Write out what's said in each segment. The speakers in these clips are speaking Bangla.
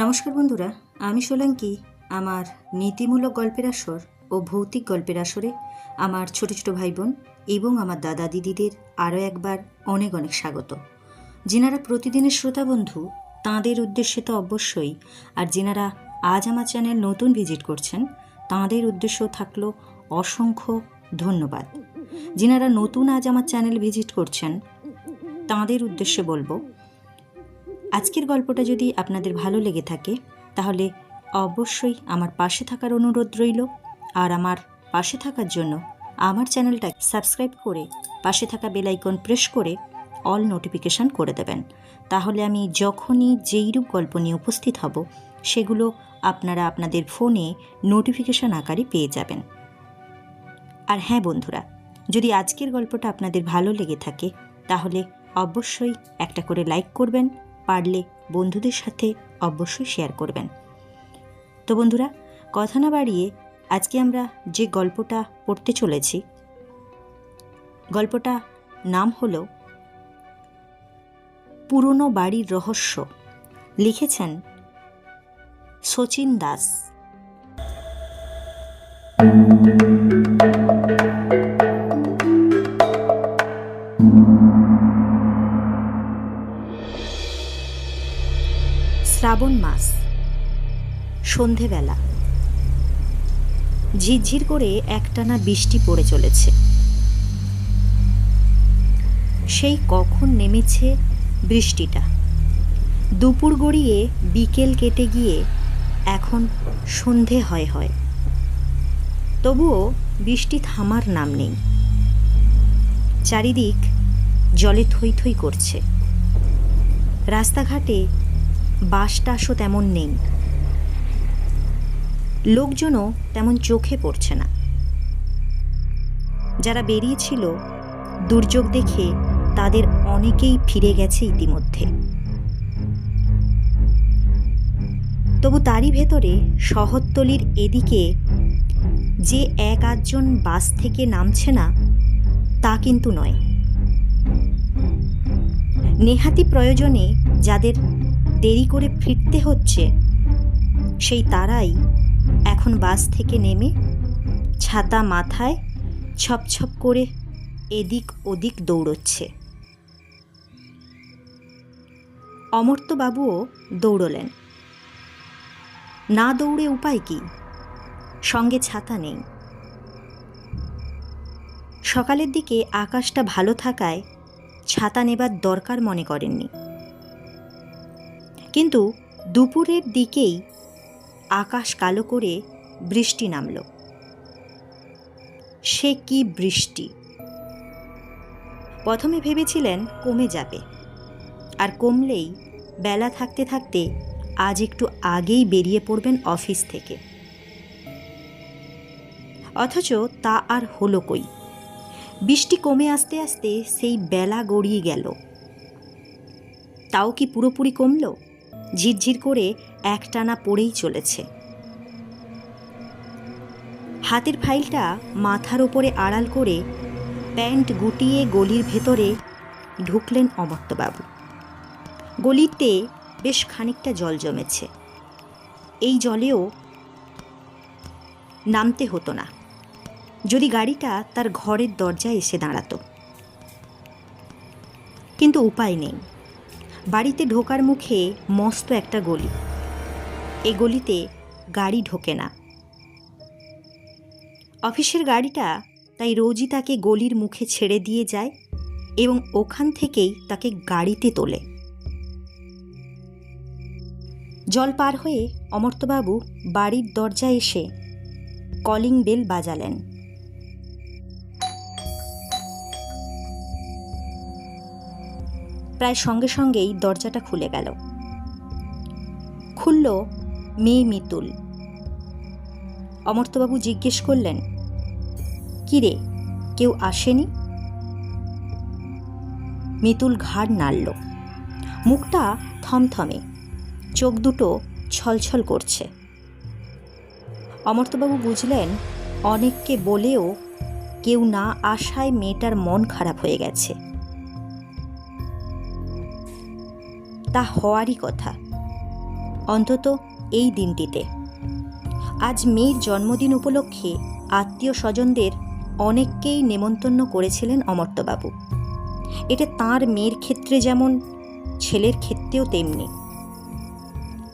নমস্কার বন্ধুরা, আমি সোলাঙ্কি। আমার নীতিমূলক গল্পের আসর ও ভৌতিক গল্পের আসরে আমার ছোট ছোট ভাই বোন এবং আমার দাদা দিদিদের আরও একবার অনেক অনেক স্বাগত। যিনারা প্রতিদিনের শ্রোতা বন্ধু তাঁদের উদ্দেশ্যে তো অবশ্যই, আর যিনারা আজ আমার চ্যানেল নতুন ভিজিট করছেন তাঁদের উদ্দেশ্যও থাকলো অসংখ্য ধন্যবাদ। যিনারা নতুন আজ আমার চ্যানেল ভিজিট করছেন তাঁদের উদ্দেশ্যে বলবো, আজকের গল্পটা যদি আপনাদের ভালো লেগে থাকে তাহলে অবশ্যই আমার পাশে থাকার অনুরোধ রইল। আর আমার পাশে থাকার জন্য আমার চ্যানেলটা সাবস্ক্রাইব করে পাশে থাকা বেল আইকন প্রেস করে অল নোটিফিকেশান করে দেবেন। তাহলে আমি যখনই যেইরূপ গল্প নিয়ে উপস্থিত হব সেগুলো আপনারা আপনাদের ফোনে নোটিফিকেশান আকারে পেয়ে যাবেন। আর হ্যাঁ বন্ধুরা, যদি আজকের গল্পটা আপনাদের ভালো লেগে থাকে তাহলে অবশ্যই একটা করে লাইক করবেন, পারলে বন্ধুদের সাথে অবশ্যই শেয়ার করবেন। তো বন্ধুরা, কথা না বাড়িয়ে আজকে আমরা যে গল্পটা পড়তে চলেছি, গল্পটা নাম হলো পুরনো বাড়ির রহস্য। লিখেছেন শচীন দাস। শ্রাবণ মাস, সন্ধেবেলা, ঝিরঝির করে একটানা বৃষ্টি পড়ে চলেছে। সেই কখন নেমেছে বৃষ্টিটা, দুপুর গড়িয়ে বিকেল কেটে গিয়ে এখন সন্ধে হয়। তবুও বৃষ্টি থামার নাম নেই। চারিদিক জলে থই থই করছে। রাস্তাঘাটে বাসটাসও তেমন নেই, লোকজনও তেমন চোখে পড়ছে না। যারা বেরিয়েছিল দুর্যোগ দেখে তাদের অনেকেই ফিরে গেছে ইতিমধ্যে। তবু তারই ভেতরে শহরতলির এদিকে যে এক আধজন বাস থেকে নামছে না তা কিন্তু নয়। নেহাতি প্রয়োজনে যাদের দেরি করে ফিরতে হচ্ছে সেই তারাই এখন বাস থেকে নেমে ছাতা মাথায় ছপছপ করে এদিক ওদিক দৌড়চ্ছে। অমর্ত্যবাবুও দৌড়লেন। না দৌড়ে উপায় কি, সঙ্গে ছাতা নেই। সকালের দিকে আকাশটা ভালো থাকায় ছাতা নেবার দরকার মনে করেননি, কিন্তু দুপুরের দিকেই আকাশ কালো করে বৃষ্টি নামল। সে কি বৃষ্টি! প্রথমে ভেবেছিলেন কমে যাবে, আর কমলেই বেলা থাকতে থাকতে আজ একটু আগেই বেরিয়ে পড়বেন অফিস থেকে। অথচ তা আর হলো কই। বৃষ্টি কমে আসতে আসতে সেই বেলা গড়িয়ে গেল। তাও কি পুরোপুরি কমল? ঝিরঝির করে একটানা পড়েই চলেছে। হাতের ফাইলটা মাথার ওপরে আড়াল করে প্যান্ট গুটিয়ে গলির ভেতরে ঢুকলেন অমর্ত্যবাবু। গলিতে বেশ খানিকটা জল জমেছে। এই জলেও নামতে হতো না যদি গাড়িটা তার ঘরের দরজায় এসে দাঁড়াতো, কিন্তু উপায় নেই। বাড়িতে ঢোকার মুখে মস্ত একটা গলি। এই গলিতে গাড়ি ঢোকে না। অফিসের গাড়িটা তাই রোজই তাকে গলির মুখে ছেড়ে দিয়ে যায় এবং ওখান থেকেই তাকে গাড়িতে তোলে। জল পার হয়ে অমর্ত্যবাবু বাড়ির দরজায় এসে কলিং বেল বাজালেন। প্রায় সঙ্গে সঙ্গেই দরজাটা খুলে গেল। খুলল মেয়ে মিতুল। অমর্ত্যবাবু জিজ্ঞেস করলেন, কি রে, কেউ আসেনি? মিতুল ঘাড় নাড়ল। মুখটা থমথমে, চোখ দুটো ছলছল করছে। অমর্ত্যবাবু বুঝলেন অনেককে বলেও কেউ না আসায় মেয়েটার মন খারাপ হয়ে গেছে। তা হওয়ারই কথা। অন্তত এই দিনটিতে। আজ মেয়ের জন্মদিন উপলক্ষে আত্মীয় স্বজনদের অনেককেই নেমন্তন্ন করেছিলেন অমর্ত্যবাবু। এটা তাঁর মেয়ের ক্ষেত্রে যেমন, ছেলের ক্ষেত্রেও তেমনি।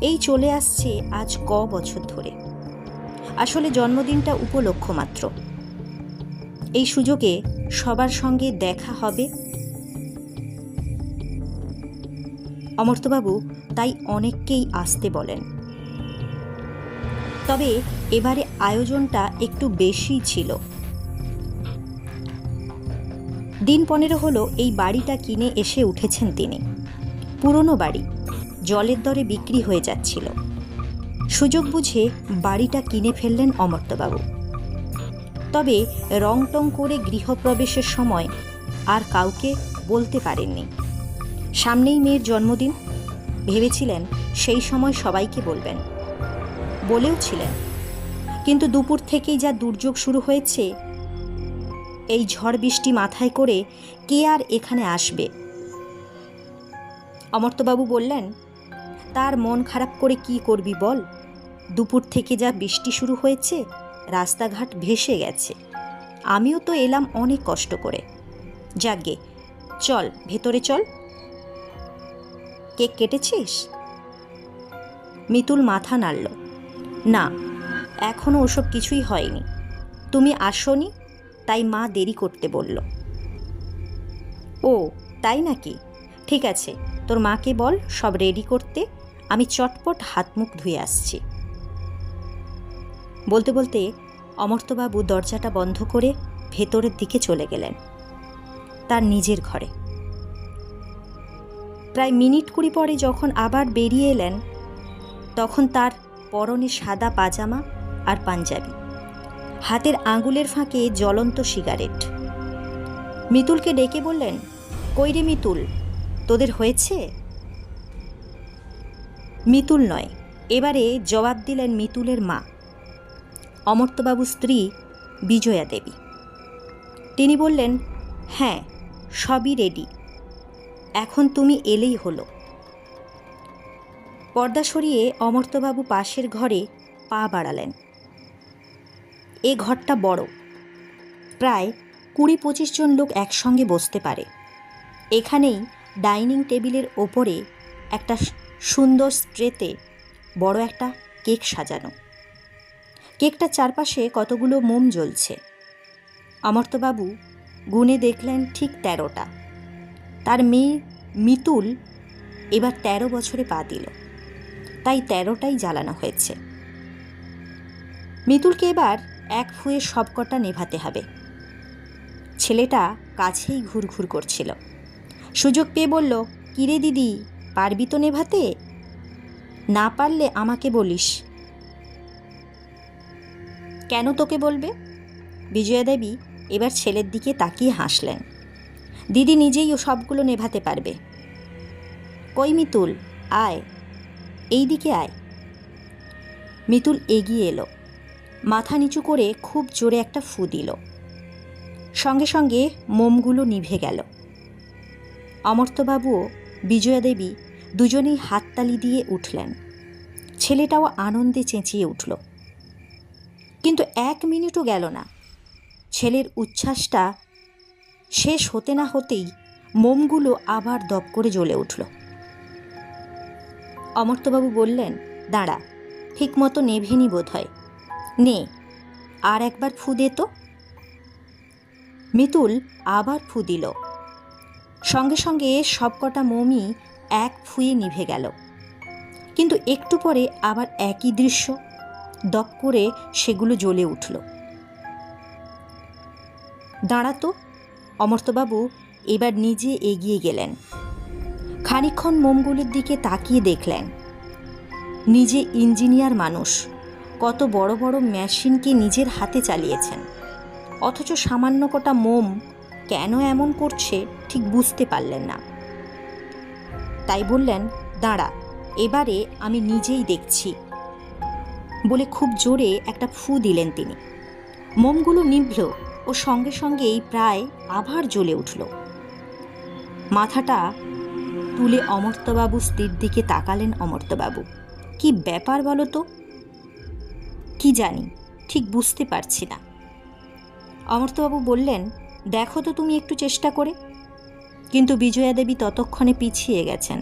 এই চলে আসছে আজ বছর ধরে। আসলে জন্মদিনটা উপলক্ষ মাত্র। এই সুযোগে সবার সঙ্গে দেখা হবে। অমর্ত্যবাবু তাই অনেককেই আসতে বলেন। তবে এবারে আয়োজনটা একটু বেশি ছিল। দিন 15 হলো এই বাড়িটা কিনে এসে উঠেছেন তিনি। পুরনো বাড়ি, জলের দরে বিক্রি হয়ে যাচ্ছিল। সুযোগ বুঝে বাড়িটা কিনে ফেললেন অমর্ত্যবাবু। তবে রং টং করে গৃহপ্রবেশের সময় আর কাউকে বলতে পারেননি। সামনেই মেয়ের জন্মদিন, ভেবেছিলেন সেই সময় সবাইকে বলবেন। বলেও ছিলেন, কিন্তু দুপুর থেকেই যা দুর্যোগ শুরু হয়েছে, এই ঝড় বৃষ্টি মাথায় করে কে আর এখানে আসবে? অমর্ত্যবাবু বললেন, তার মন খারাপ করে কি করবি বল? দুপুর থেকে যা বৃষ্টি শুরু হয়েছে, রাস্তাঘাট ভেসে গেছে। আমিও তো এলাম অনেক কষ্ট করে। যাকগে, চল ভেতরে চল। কেক কেটেছিস? মিতুল মাথা নাড়ল। না, এখনো ওসব কিছুই হয়নি। তুমি আসোনি, তাই মা দেরি করতে বলল। ও তাই নাকি? ঠিক আছে, তোর মাকে বল সব রেডি করতে, আমি চটপট হাত মুখ ধুয়ে আসছি। বলতে বলতে অমর্ত্যবাবু দরজাটা বন্ধ করে ভেতরের দিকে চলে গেলেন, তার নিজের ঘরে। প্রায় মিনিট 20 পরে যখন আবার বেরিয়ে এলেন, তখন তার পরনে সাদা পাজামা আর পাঞ্জাবি, হাতের আঙুলের ফাঁকে জ্বলন্ত সিগারেট। মিতুলকে ডেকে বললেন, কই রে মিতুল, তোদের হয়েছে? মিতুল নয়, এবারে জবাব দিলেন মিতুলের মা, অমর্ত্যবাবুর স্ত্রী বিজয়া দেবী। তিনি বললেন, হ্যাঁ সবই রেডি, এখন তুমি এলেই হলো। পর্দা সরিয়ে অমর্ত্যবাবু পাশের ঘরে পা বাড়ালেন। এ ঘরটা বড়, প্রায় 20-25 জন লোক একসঙ্গে বসতে পারে। এখানেই ডাইনিং টেবিলের ওপরে একটা সুন্দর স্ট্রেতে বড় একটা কেক সাজানো। কেকটার চারপাশে কতগুলো মোম জ্বলছে। অমর্ত্যবাবু গুনে দেখলেন ঠিক 13টা। তার মেয়ে মিতুল এবার 13 বছরে পা দিল, তাই 13টাই জ্বালানো হয়েছে। মিতুলকে এবার এক ফুঁয়ে সবকটা নেভাতে হবে। ছেলেটা কাছেই ঘুরঘুর করছিল। সুযোগ পেয়ে বলল, কিরে দিদি, পারবি তো নেভাতে? না পারলে আমাকে বলিস। কেন তোকে বলবে? বিজয়া দেবী এবার ছেলের দিকে তাকিয়ে হাসলেন। দিদি নিজেই ও সবগুলো নেভাতে পারবে। কই মিতুল, আয়, এই দিকে আয়। মিতুল এগিয়ে এলো, মাথা নিচু করে খুব জোরে একটা ফু দিল। সঙ্গে সঙ্গে মোমগুলো নিভে গেল। অমর্ত্যবাবু ও বিজয়া দেবী দুজনেই হাততালি দিয়ে উঠলেন। ছেলেটাও আনন্দে চেঁচিয়ে উঠল। কিন্তু 1 মিনিটও গেল না। ছেলের উচ্ছ্বাসটা শেষ হতে না হতেই মোমগুলো আবার দপ করে জ্বলে উঠল। অমর্ত্যবাবু বললেন, দাঁড়া, ঠিক মতো নেভেনি বোধ হয়, নে আর একবার ফু দে তো। মিতুল আবার ফু দিল। সঙ্গে সঙ্গে সবকটা মোমই এক ফুঁয়ে নিভে গেল। কিন্তু একটু পরে আবার একই দৃশ্য, দপ করে সেগুলো জ্বলে উঠল। দাঁড়াতো, অমর্ত্যবাবু এবার নিজে এগিয়ে গেলেন। খানিকক্ষণ মোমগুলির দিকে তাকিয়ে দেখলেন, নিজে ইঞ্জিনিয়ার মানুষ, কত বড় বড় মেশিনকে নিজের হাতে চালিয়েছেন, অথচ সামান্য কটা মোম কেন এমন করছে ঠিক বুঝতে পারলেন না। তাই বললেন, দাঁড়া, এবারে আমি নিজেই দেখছি বলে খুব জোরে একটা ফু দিলেন তিনি। মোমগুলো নিভল ও সঙ্গে সঙ্গেই প্রায় আবার জ্বলে উঠল। মাথাটা তুলে অমর্ত্যবাবু স্ত্রীর দিকে তাকালেন। অমর্ত্যবাবু, কি ব্যাপার বলো তো? কি জানি, ঠিক বুঝতে পারছি না। অমর্ত্যবাবু বললেন, দেখো তো তুমি একটু চেষ্টা করে। কিন্তু বিজয়া দেবী ততক্ষণে পিছিয়ে গেছেন।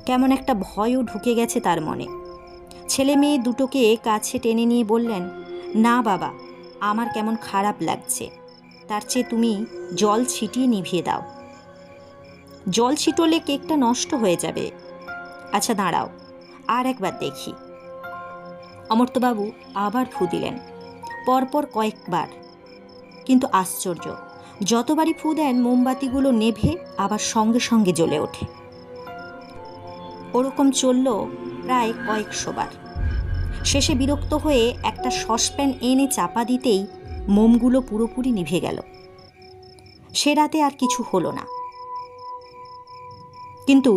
কেমন একটা ভয়ও ঢুকে গেছে তার মনে। ছেলে মেয়ে দুটোকে কাছে টেনে নিয়ে বললেন, না বাবা, আমার কেমন খারাপ লাগছে, তার চেয়ে তুমি জল ছিটিয়ে নিভিয়ে দাও। জল ছিটোলে কেকটা নষ্ট হয়ে যাবে। আচ্ছা দাঁড়াও, আর একবার দেখি। অমর্ত্যবাবু আবার ফু দিলেন, পরপর কয়েকবার। কিন্তু আশ্চর্য, যতবারই ফু দেন মোমবাতিগুলো নেভে আবার সঙ্গে সঙ্গে জ্বলে ওঠে। ওরকম চলল প্রায় কয়েকশো বার। শেষে বিরক্ত হয়ে একটা সসপ্যান এনে চাপা দিতেই মোমগুলো পুরোপুরি নিভে গেল। সে রাতে আর কিছু হলো না। কিন্তু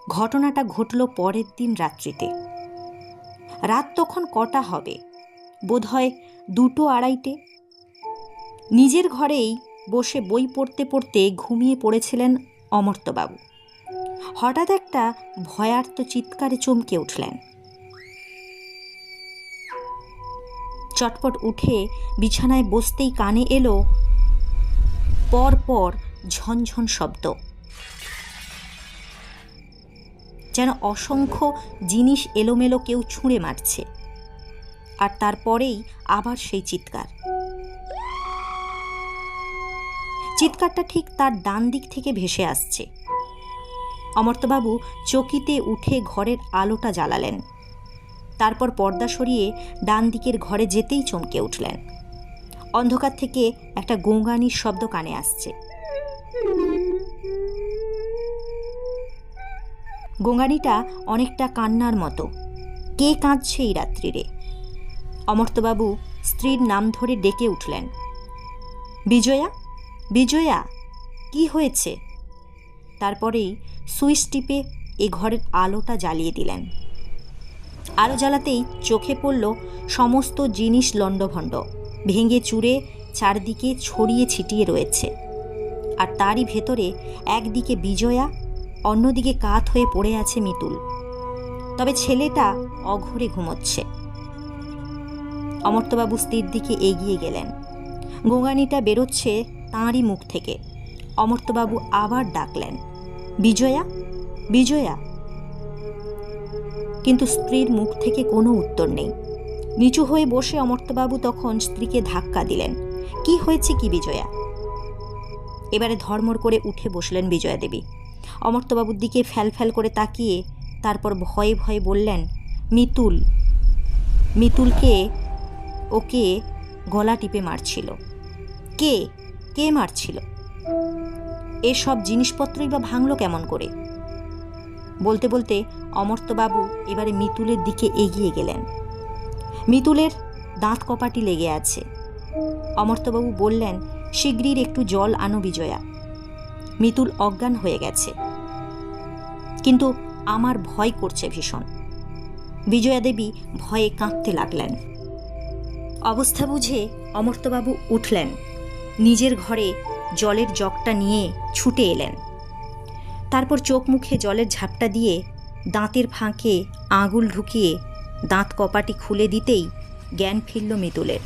ঘটনাটা ঘটল পরের দিন রাত্রিতে। রাত তখন কটা হবে, বোধহয় 2-2:30। নিজের ঘরেই বসে বই পড়তে পড়তে ঘুমিয়ে পড়েছিলেন অমর্ত্যবাবু। হঠাৎ একটা ভয়ার্ত চিৎকারে চমকে উঠলেন। চটপট উঠে বিছানায় বসতেই কানে এলো পর পর ঝনঝন শব্দ, যেন অসংখ্য জিনিস এলোমেলো কেউ ছুঁড়ে মারছে। আর তারপরেই আবার সেই চিৎকার। চিৎকারটা ঠিক তার ডান দিক থেকে ভেসে আসছে। অমর্ত্যবাবু চকিতে উঠে ঘরের আলোটা জ্বালালেন। তারপর পর্দা সরিয়ে ডান দিকের ঘরে যেতেই চমকে উঠলেন। অন্ধকার থেকে একটা গোঙানির শব্দ কানে আসছে। গোঙানিটা অনেকটা কান্নার মতো। কে কাঁদছে এই রাত্রিরে? অমর্ত্যবাবু স্ত্রীর নাম ধরে ডেকে উঠলেন, বিজয়া, বিজয়া, কি হয়েছে? তারপরেই সুইচ টিপে এ ঘরের আলোটা জ্বালিয়ে দিলেন। আলো জ্বালাতেই চোখে পড়ল সমস্ত জিনিস লণ্ডভণ্ড, ভেঙে চুরে চারদিকে ছড়িয়ে ছিটিয়ে রয়েছে। আর তারই ভেতরে একদিকে বিজয়া, অন্যদিকে কাত হয়ে পড়ে আছে মিতুল। তবে ছেলেটা অঘরে ঘুমোচ্ছে। অমর্ত্যবাবু স্ত্রীর দিকে এগিয়ে গেলেন। গোঙানিটা বেরোচ্ছে তাঁরই মুখ থেকে। অমর্ত্যবাবু আবার ডাকলেন, বিজয়া, বিজয়া। কিন্তু স্ত্রীর মুখ থেকে কোনো উত্তর নেই। নিচু হয়ে বসে অমর্ত্যবাবু তখন স্ত্রীকে ধাক্কা দিলেন, কি হয়েছে কি বিজয়া? এবারে ধর্মর করে উঠে বসলেন বিজয়া দেবী। অমর্ত্যবাবুর দিকে ফ্যাল ফ্যাল করে তাকিয়ে তারপর ভয়ে ভয়ে বললেন, মিতুল, মিতুলকে ওকে গলা টিপে মারছিল। কে কে মারছিল? এসব জিনিসপত্রই বা ভাঙল কেমন করে? বলতে বলতে অমর্ত্যবাবু এবারে মিতুলের দিকে এগিয়ে গেলেন। মিতুলের দাঁত কপাটি লেগে আছে। অমর্ত্যবাবু বললেন, শিগগির একটু জল আনো বিজয়া, মিতুল অজ্ঞান হয়ে গেছে। কিন্তু আমার ভয় করছে ভীষণ। বিজয়া দেবী ভয়ে কাঁদতে লাগলেন। অবস্থা বুঝে অমর্ত্যবাবু উঠলেন। নিজের ঘরে জলের জগটা নিয়ে ছুটে এলেন। তারপর চোখ মুখে জলের ঝাপটা দিয়ে দাঁতের ফাঁকে আঙুল ঢুকিয়ে দাঁত কপাটি খুলে দিতেই জ্ঞান ফিরল মিতুলের।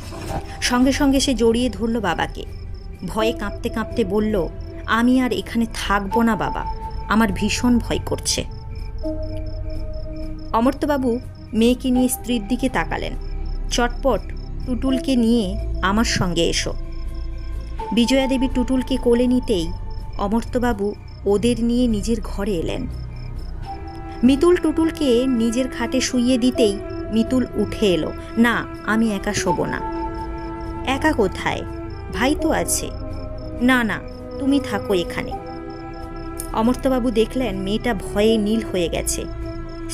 সঙ্গে সঙ্গে সে জড়িয়ে ধরল বাবাকে। ভয়ে কাঁপতে কাঁপতে বলল, আমি আর এখানে থাকবো না বাবা, আমার ভীষণ ভয় করছে। অমর্ত্যবাবু মেয়েকে নিয়ে স্ত্রীর দিকে তাকালেন। চটপট টুটুলকে নিয়ে আমার সঙ্গে এসো। বিজয়া দেবী টুটুলকে কোলে নিতেই অমর্ত্যবাবু ওদের নিয়ে নিজের ঘরে এলেন। মিতুল টুটুলকে নিজের খাটে শুইয়ে দিতেই মিতুল উঠে এলো, না আমি একা শোবো না। একা কোথায়? ভাই তো আছে। না না, তুমি থাকো এখানে। অমর্ত্যবাবু দেখলেন মেয়েটা ভয়ে নীল হয়ে গেছে।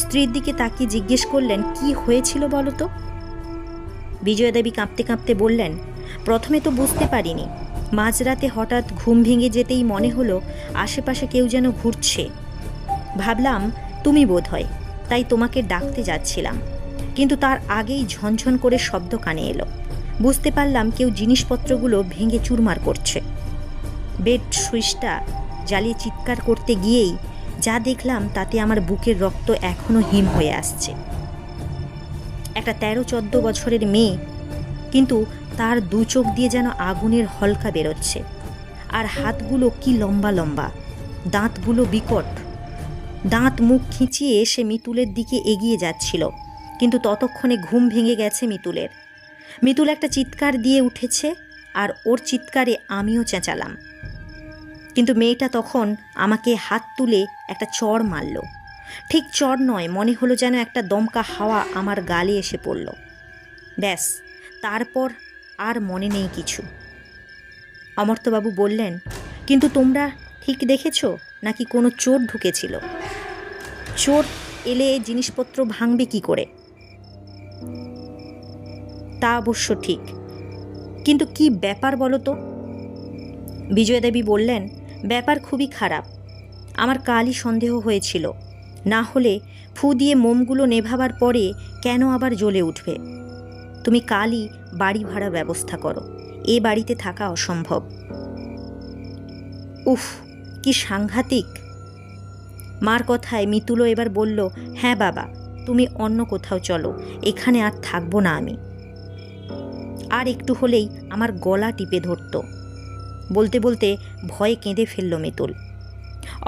স্ত্রীর দিকে তাকিয়ে জিজ্ঞেস করলেন, কি হয়েছিল বলো তো? বিজয়া দেবী কাঁপতে কাঁপতে বললেন, প্রথমে তো বুঝতে পারিনি। মাঝরাতে হঠাৎ ঘুম ভেঙে যেতেই মনে হলো আশেপাশে কেউ যেন ঘুরছে। ভাবলাম তুমি বোধহয়, তাই তোমাকে ডাকতে যাচ্ছিলাম। কিন্তু তার আগেই ঝনঝন করে শব্দ কানে এলো। বুঝতে পারলাম কেউ জিনিসপত্রগুলো ভেঙে চুরমার করছে। বেড সুইচটা জ্বালিয়ে চিৎকার করতে গিয়েই যা দেখলাম তাতে আমার বুকের রক্ত এখনো হিম হয়ে আসছে। একটা 13-14 বছরের মেয়ে, কিন্তু তার দু চোখ দিয়ে যেন আগুনের হলকা বেরোচ্ছে, আর হাতগুলো কি লম্বা লম্বা, দাঁতগুলো বিকট। দাঁত মুখ খিঁচিয়ে সে মিতুলের দিকে এগিয়ে যাচ্ছিল, কিন্তু ততক্ষণে ঘুম ভেঙে গেছে মিতুলের। মিতুল একটা চিৎকার দিয়ে উঠেছে, আর ওর চিৎকারে আমিও চেঁচালাম। কিন্তু মেয়েটা তখন আমাকে হাত তুলে একটা চড় মারল। ঠিক চড় নয়, মনে হলো যেন একটা দমকা হাওয়া আমার গালে এসে পড়ল। ব্যাস, তারপর আর মনে নেই কিছু। অমর্ত্যবাবু বললেন, কিন্তু তোমরা ঠিক দেখেছ নাকি কোনো চোর ঢুকেছিল? চোর এলে জিনিসপত্র ভাঙবে কি করে? তা অবশ্য ঠিক, কিন্তু কি ব্যাপার বলো তো? বিজয়াদেবী বললেন, ব্যাপার খুবই খারাপ। আমার কালই সন্দেহ হয়েছিল, না হলে ফু দিয়ে মোমগুলো নেভাবার পরে কেন আবার জ্বলে উঠবে? তুমি কালই বাড়ি ভাড়া ব্যবস্থা করো, এ বাড়িতে থাকা অসম্ভব। উফ, কি সাংঘাতিক! মার কথায় মিতুলও এবার বলল, হ্যাঁ বাবা, তুমি অন্য কোথাও চলো, এখানে আর থাকবো না আমি। আর একটু হলেই আমার গলা টিপে ধরত। বলতে বলতে ভয়ে কেঁদে ফেলল মিতুল।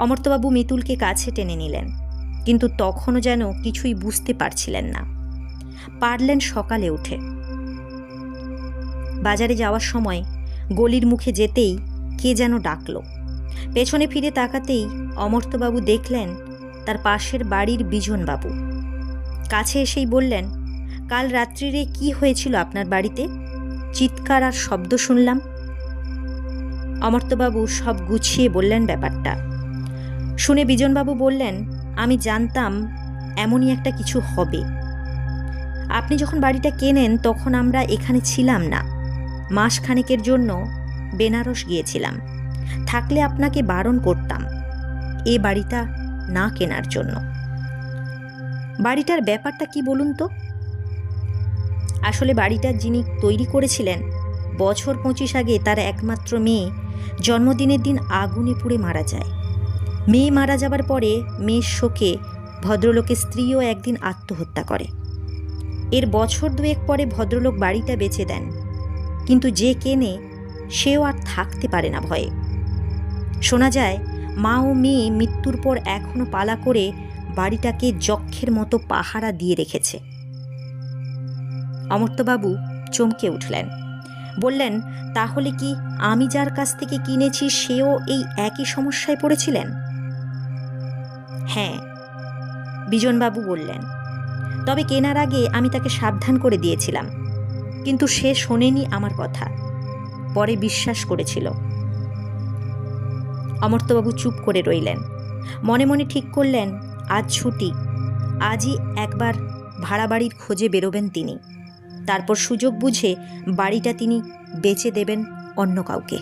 অমর্ত্যবাবু মিতুলকে কাছে টেনে নিলেন, কিন্তু তখনও যেন কিছুই বুঝতে পারছিলেন না। পারলেন সকালে উঠে। বাজারে যাওয়ার সময় গলির মুখে যেতেই কে যেন ডাকল। পেছনে ফিরে তাকাতেই অমর্ত্যবাবু দেখলেন তার পাশের বাড়ির বিজনবাবু। কাছে এসেই বললেন, কাল রাত্রিরে কি হয়েছিল আপনার বাড়িতে? চিৎকার আর শব্দ শুনলাম। অমর্ত্যবাবু সব গুছিয়ে বললেন ব্যাপারটা। শুনে বিজনবাবু বললেন, আমি জানতাম এমনই একটা কিছু হবে। আপনি যখন বাড়িটা কেনেন তখন আমরা এখানে ছিলাম না, মাসখানেকের জন্য বেনারস গিয়েছিলাম। থাকলে আপনাকে বারণ করতাম এ বাড়িটা না কেনার জন্য। বাড়িটার ব্যাপারটা কি বলুন তো? আসলে বাড়িটা যিনি তৈরি করেছিলেন, বছর 25 আগে তার একমাত্র মেয়ে জন্মদিনের দিন আগুনে পুড়ে মারা যায়। মেয়ে মারা যাবার পরে মেয়ের শোকে ভদ্রলোকের স্ত্রীও একদিন আত্মহত্যা করে। এর বছর 2 পরে ভদ্রলোক বাড়িটা বেচে দেন, কিন্তু যে কেনে সেও আর থাকতে পারে না ভয়ে। শোনা যায় মা ও মেয়ে মৃত্যুর পর এখনো পালা করে বাড়িটাকে যক্ষের মতো পাহারা দিয়ে রেখেছে। অমর্ত্যবাবু চমকে উঠলেন, বললেন, তাহলে কি আমি যার কাছ থেকে কিনেছি সেও এই একই সমস্যায় পড়েছিলেন? হ্যাঁ, বিজনবাবু বললেন, তবে কেনার আগে আমি তাকে সাবধান করে দিয়েছিলাম, কিন্তু সে শোনেনি আমার কথা, পরে বিশ্বাস করেছিল। অমর্ত্যবাবু চুপ করে রইলেন। মনে মনে ঠিক করলেন, আজ ছুটি, আজই একবার ভাড়া বাড়ির খোঁজে বেরোবেন তিনি। তারপর সুযোগ বুঝে বাড়িটা তিনি বেচে দেবেন অন্য কাউকে।